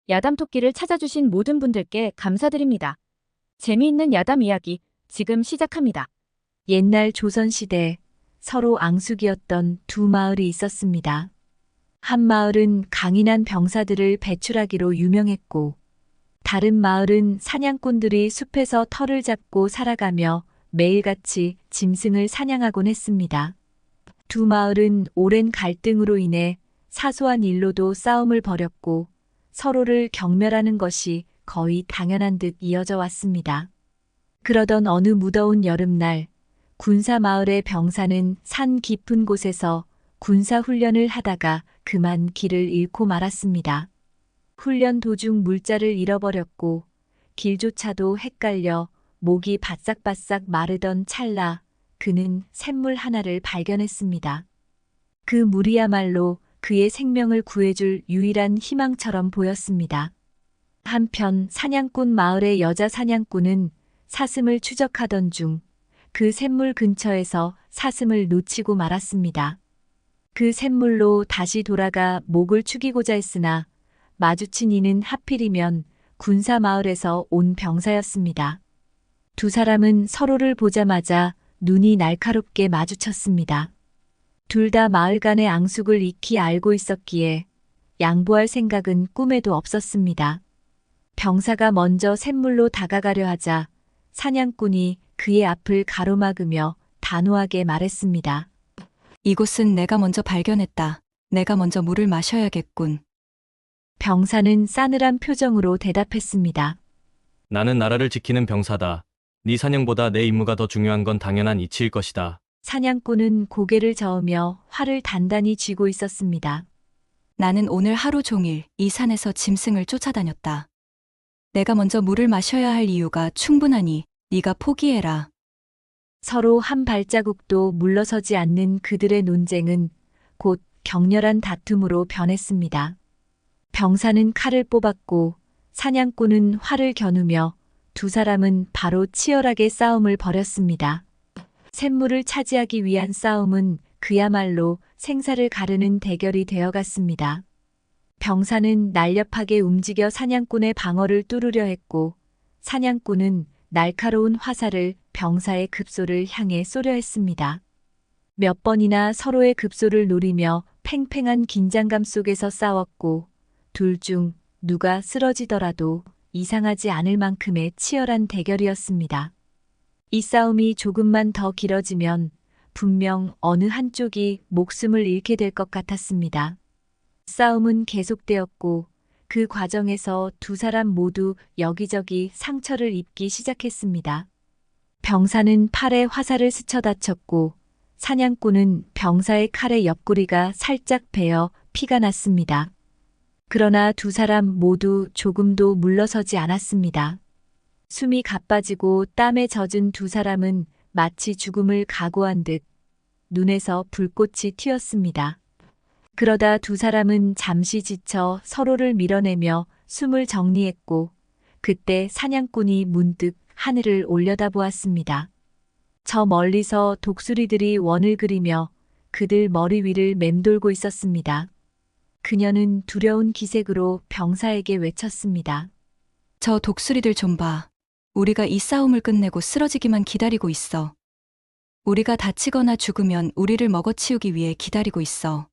야담토끼를 찾아주신 모든 분들께 감사드립니다. 재미있는 야담 이야기 지금 시작합니다. 옛날 조선시대 서로 앙숙이었던 두 마을이 있었습니다. 한 마을은 강인한 병사들을 배출하기로 유명했고, 다른 마을은 사냥꾼들이 숲에서 털을 잡고 살아가며 매일같이 짐승을 사냥하곤 했습니다. 두 마을은 오랜 갈등으로 인해 사소한 일로도 싸움을 벌였고, 서로를 경멸하는 것이 거의 당연한 듯 이어져 왔습니다. 그러던 어느 무더운 여름날, 군사 마을의 병사는 산 깊은 곳에서 군사 훈련을 하다가 그만 길을 잃고 말았습니다. 훈련 도중 물자를 잃어버렸고, 길조차도 헷갈려 목이 바싹바싹 마르던 찰나 그는 샘물 하나를 발견했습니다. 그 물이야말로 그의 생명을 구해줄 유일한 희망처럼 보였습니다. 한편 사냥꾼 마을의 여자 사냥꾼은 사슴을 추적하던 중 그 샘물 근처에서 사슴을 놓치고 말았습니다. 그 샘물로 다시 돌아가 목을 축이고자 했으나 마주친 이는 하필이면 군사 마을에서 온 병사였습니다. 두 사람은 서로를 보자마자 눈이 날카롭게 마주쳤습니다. 둘 다 마을 간의 앙숙을 익히 알고 있었기에 양보할 생각은 꿈에도 없었습니다. 병사가 먼저 샘물로 다가가려 하자 사냥꾼이 그의 앞을 가로막으며 단호하게 말했습니다. 이곳은 내가 먼저 발견했다. 내가 먼저 물을 마셔야겠군. 병사는 싸늘한 표정으로 대답했습니다. 나는 나라를 지키는 병사다. 네 사냥보다 내 임무가 더 중요한 건 당연한 이치일 것이다. 사냥꾼은 고개를 저으며 활을 단단히 쥐고 있었습니다. 나는 오늘 하루 종일 이 산에서 짐승을 쫓아다녔다. 내가 먼저 물을 마셔야 할 이유가 충분하니 네가 포기해라. 서로 한 발자국도 물러서지 않는 그들의 논쟁은 곧 격렬한 다툼으로 변했습니다. 병사는 칼을 뽑았고 사냥꾼은 활을 겨누며 두 사람은 바로 치열하게 싸움을 벌였습니다. 샘물을 차지하기 위한 싸움은 그야말로 생사를 가르는 대결이 되어갔습니다. 병사는 날렵하게 움직여 사냥꾼의 방어를 뚫으려 했고, 사냥꾼은 날카로운 화살을 병사의 급소를 향해 쏘려 했습니다. 몇 번이나 서로의 급소를 노리며 팽팽한 긴장감 속에서 싸웠고, 둘 중 누가 쓰러지더라도 이상하지 않을 만큼의 치열한 대결이었습니다. 이 싸움이 조금만 더 길어지면 분명 어느 한쪽이 목숨을 잃게 될 것 같았습니다. 싸움은 계속되었고 그 과정에서 두 사람 모두 여기저기 상처를 입기 시작했습니다. 병사는 팔에 화살을 스쳐 다쳤고 사냥꾼은 병사의 칼의 옆구리가 살짝 베어 피가 났습니다. 그러나 두 사람 모두 조금도 물러서지 않았습니다. 숨이 가빠지고 땀에 젖은 두 사람은 마치 죽음을 각오한 듯 눈에서 불꽃이 튀었습니다. 그러다 두 사람은 잠시 지쳐 서로를 밀어내며 숨을 정리했고, 그때 사냥꾼이 문득 하늘을 올려다보았습니다. 저 멀리서 독수리들이 원을 그리며 그들 머리 위를 맴돌고 있었습니다. 그녀는 두려운 기색으로 병사에게 외쳤습니다. 저 독수리들 좀 봐. 우리가 이 싸움을 끝내고 쓰러지기만 기다리고 있어. 우리가 다치거나 죽으면 우리를 먹어치우기 위해 기다리고 있어.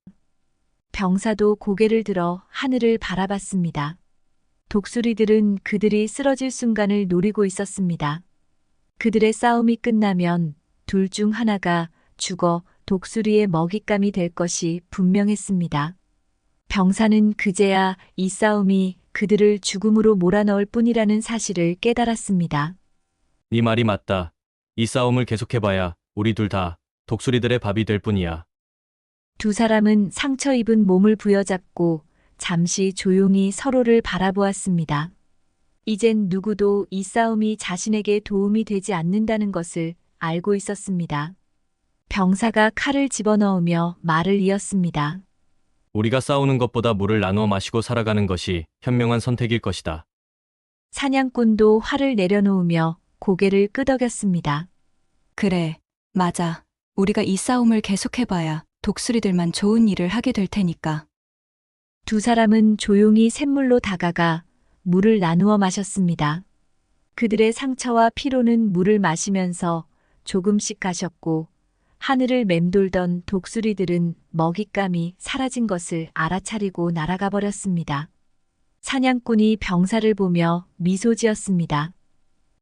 병사도 고개를 들어 하늘을 바라봤습니다. 독수리들은 그들이 쓰러질 순간을 노리고 있었습니다. 그들의 싸움이 끝나면 둘 중 하나가 죽어 독수리의 먹잇감이 될 것이 분명했습니다. 병사는 그제야 이 싸움이 그들을 죽음으로 몰아넣을 뿐이라는 사실을 깨달았습니다. 네 말이 맞다. 이 싸움을 계속해봐야 우리 둘 다 독수리들의 밥이 될 뿐이야. 두 사람은 상처 입은 몸을 부여잡고 잠시 조용히 서로를 바라보았습니다. 이젠 누구도 이 싸움이 자신에게 도움이 되지 않는다는 것을 알고 있었습니다. 병사가 칼을 집어넣으며 말을 이었습니다. 우리가 싸우는 것보다 물을 나누어 마시고 살아가는 것이 현명한 선택일 것이다. 사냥꾼도 활을 내려놓으며 고개를 끄덕였습니다. 그래, 맞아. 우리가 이 싸움을 계속해봐야 독수리들만 좋은 일을 하게 될 테니까. 두 사람은 조용히 샘물로 다가가 물을 나누어 마셨습니다. 그들의 상처와 피로는 물을 마시면서 조금씩 가셨고 하늘을 맴돌던 독수리들은 먹잇감이 사라진 것을 알아차리고 날아가 버렸습니다. 사냥꾼이 병사를 보며 미소 지었습니다.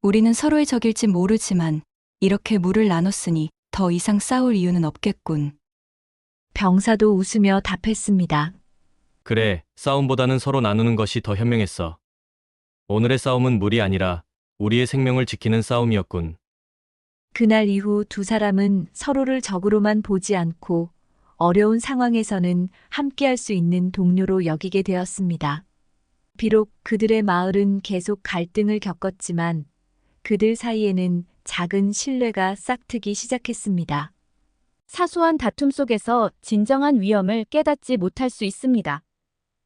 우리는 서로의 적일지 모르지만 이렇게 물을 나눴으니 더 이상 싸울 이유는 없겠군. 병사도 웃으며 답했습니다. 그래, 싸움보다는 서로 나누는 것이 더 현명했어. 오늘의 싸움은 물이 아니라 우리의 생명을 지키는 싸움이었군. 그날 이후 두 사람은 서로를 적으로만 보지 않고 어려운 상황에서는 함께할 수 있는 동료로 여기게 되었습니다. 비록 그들의 마을은 계속 갈등을 겪었지만 그들 사이에는 작은 신뢰가 싹트기 시작했습니다. 사소한 다툼 속에서 진정한 위험을 깨닫지 못할 수 있습니다.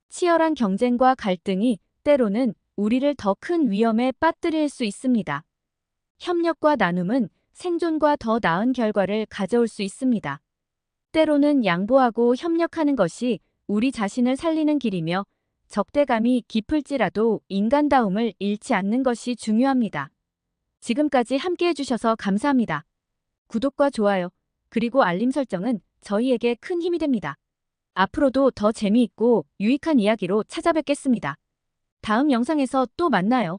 치열한 경쟁과 갈등이 때로는 우리를 더 큰 위험에 빠뜨릴 수 있습니다. 협력과 나눔은 생존과 더 나은 결과를 가져올 수 있습니다. 때로는 양보하고 협력하는 것이 우리 자신을 살리는 길이며 적대감이 깊을지라도 인간다움을 잃지 않는 것이 중요합니다. 지금까지 함께해 주셔서 감사합니다. 구독과 좋아요, 그리고 알림 설정은 저희에게 큰 힘이 됩니다. 앞으로도 더 재미있고 유익한 이야기로 찾아뵙겠습니다. 다음 영상에서 또 만나요.